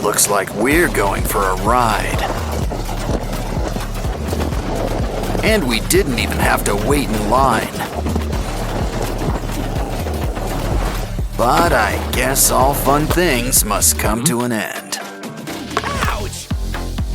Looks like we're going for a ride. And we didn't even have to wait in line. But I guess all fun things must come to an end. Ouch!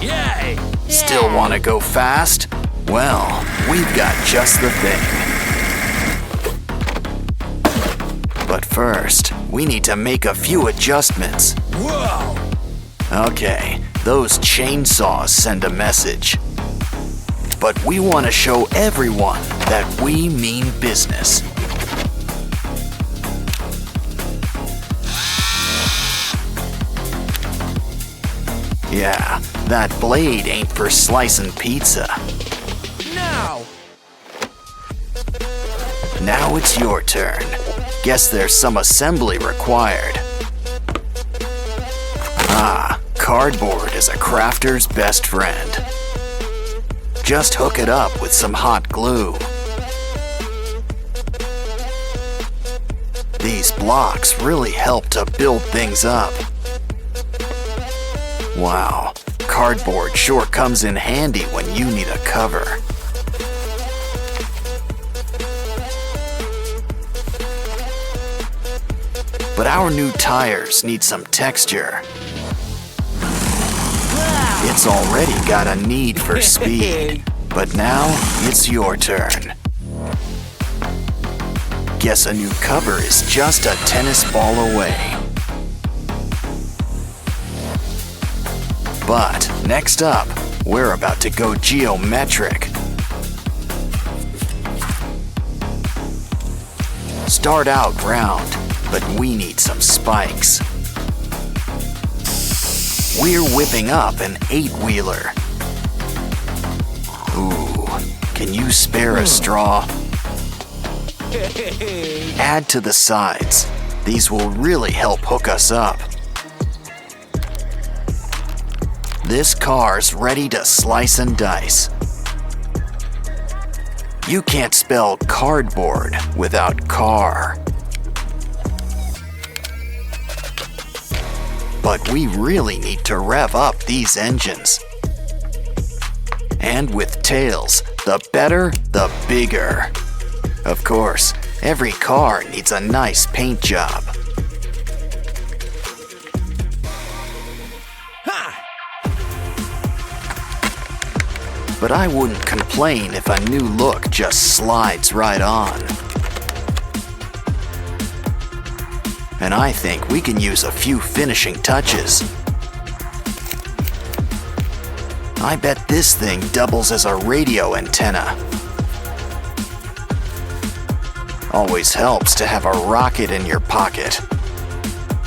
Yay! Still want to go fast? Well, we've got just the thing. But first, we need to make a few adjustments. Whoa! Okay, those chainsaws send a message. But we want to show everyone that we mean business. Yeah, that blade ain't for slicing pizza. Now it's your turn. Guess there's some assembly required. Ah, cardboard is a crafter's best friend. Just hook it up with some hot glue. These blocks really help to build things up. Wow, cardboard sure comes in handy when you need a cover. But our new tires need some texture. It's already got a need for speed, but now it's your turn. Guess a new cover is just a tennis ball away. But next up, we're about to go geometric. Start out round, but we need some spikes. We're whipping up an 8-wheeler. Ooh, can you spare a straw? Add to the sides. These will really help hook us up. This car's ready to slice and dice. You can't spell cardboard without car. But we really need to rev up these engines. And with tails, the better, the bigger. Of course, every car needs a nice paint job. But I wouldn't complain if a new look just slides right on. And I think we can use a few finishing touches. I bet this thing doubles as a radio antenna. Always helps to have a rocket in your pocket.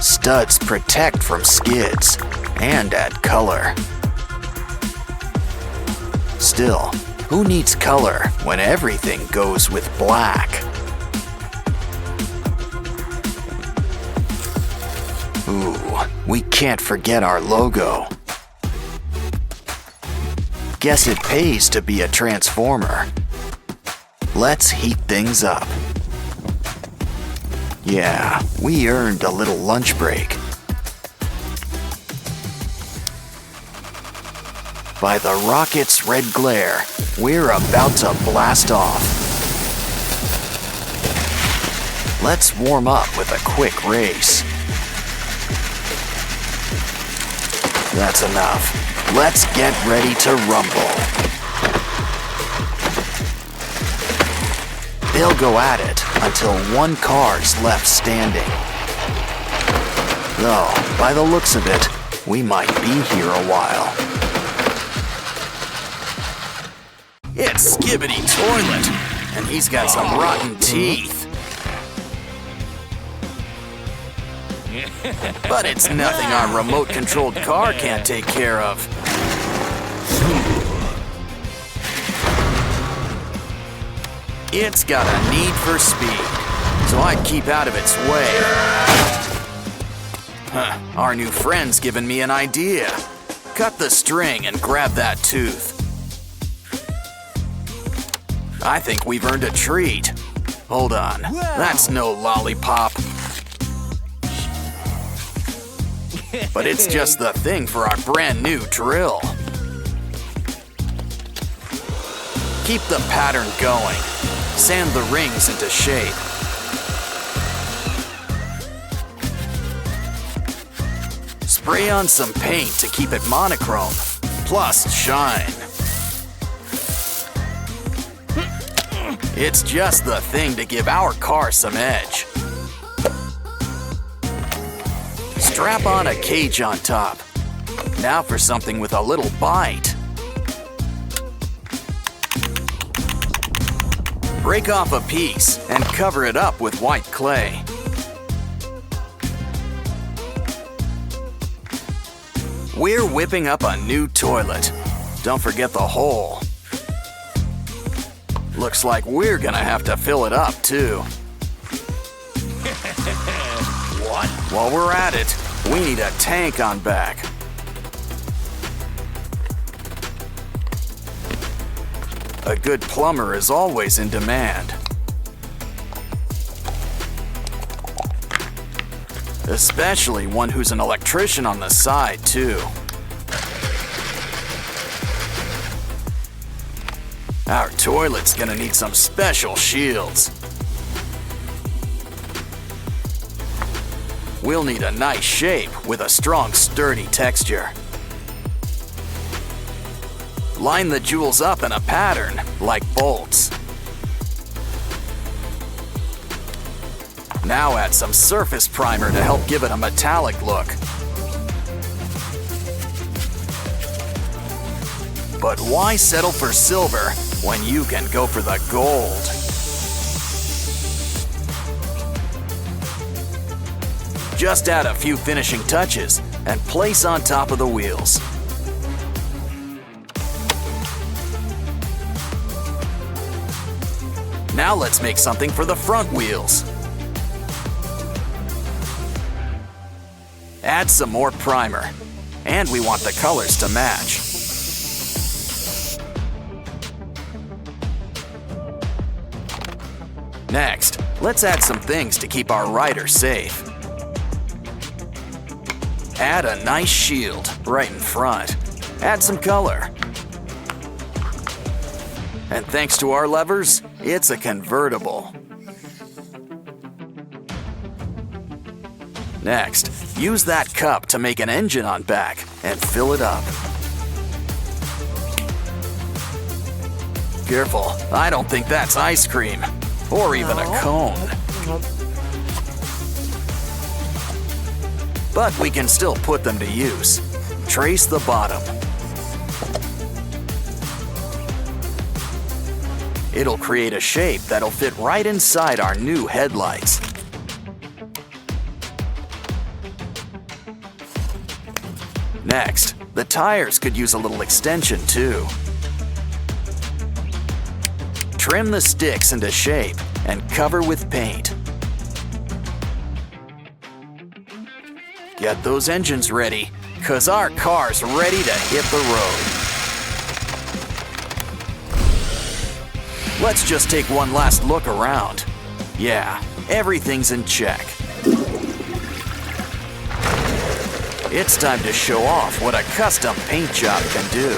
Studs protect from skids and add color. Still, who needs color when everything goes with black? Ooh, we can't forget our logo. Guess it pays to be a transformer. Let's heat things up. Yeah, we earned a little lunch break. By the rocket's red glare, we're about to blast off. Let's warm up with a quick race. That's enough. Let's get ready to rumble. They'll go at it until one car's left standing. Though, by the looks of it, we might be here a while. It's Skibidi Toilet, and he's got some rotten teeth. But it's nothing our remote-controlled car can't take care of. It's got a need for speed, so I'd keep out of its way. Our new friend's given me an idea. Cut the string and grab that tooth. I think we've earned a treat. Hold on, that's no lollipop. but it's just the thing for our brand new drill. Keep the pattern going. Sand the rings into shape. Spray on some paint to keep it monochrome, plus shine. It's just the thing to give our car some edge. Strap on a cage on top. Now for something with a little bite. Break off a piece and cover it up with white clay. We're whipping up a new toilet. Don't forget the hole. Looks like we're gonna have to fill it up too. What? While we're at it, we need a tank on back. A good plumber is always in demand. Especially one who's an electrician on the side, too. Our toilet's gonna need some special shields. We'll need a nice shape with a strong, sturdy texture. Line the jewels up in a pattern, like bolts. Now add some surface primer to help give it a metallic look. But why settle for silver when you can go for the gold? Just add a few finishing touches and place on top of the wheels. Now let's make something for the front wheels. Add some more primer, and we want the colors to match. Next, let's add some things to keep our rider safe. Add a nice shield right in front. Add some color. And thanks to our levers, it's a convertible. Next, use that cup to make an engine on back and fill it up. Careful, I don't think that's ice cream, or even a cone. But we can still put them to use. Trace the bottom. It'll create a shape that'll fit right inside our new headlights. Next, the tires could use a little extension too. Trim the sticks into shape and cover with paint. Get those engines ready, 'cause our car's ready to hit the road. Let's just take one last look around. Yeah, everything's in check. It's time to show off what a custom paint job can do.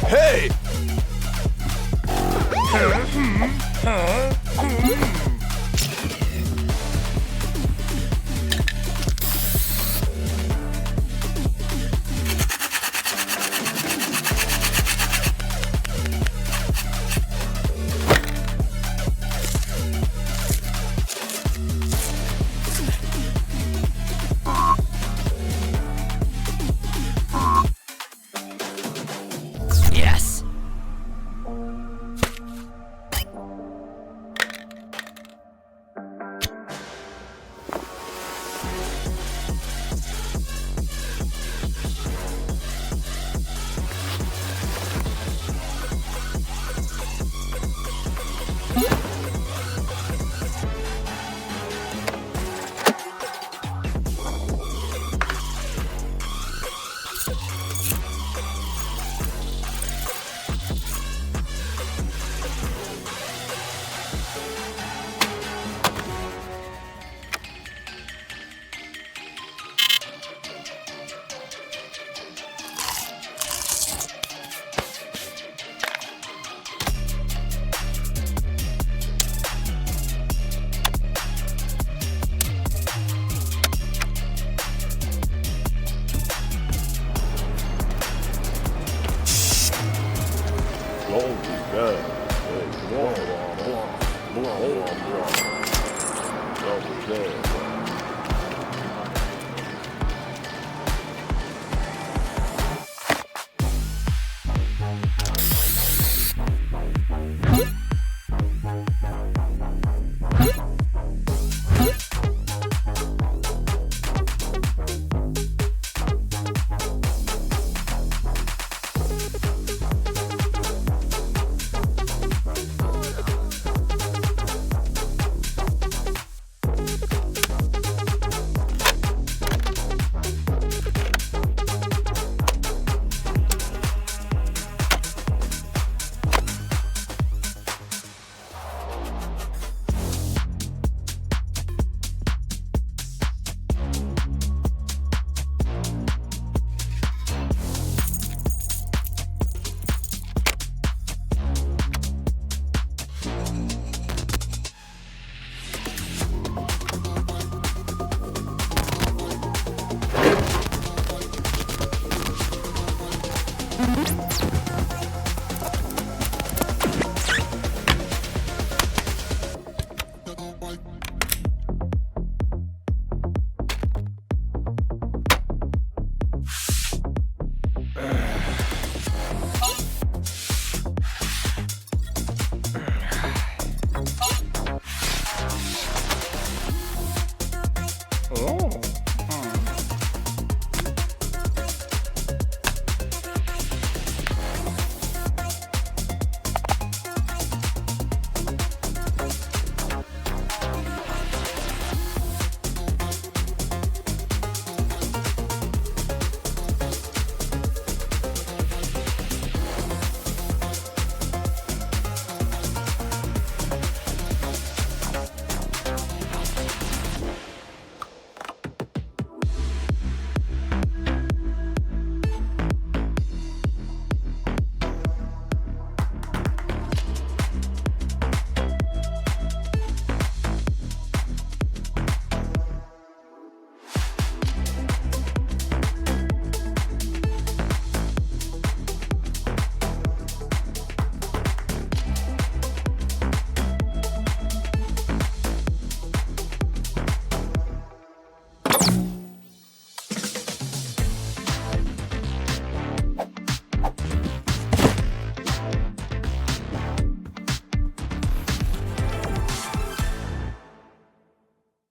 Hey,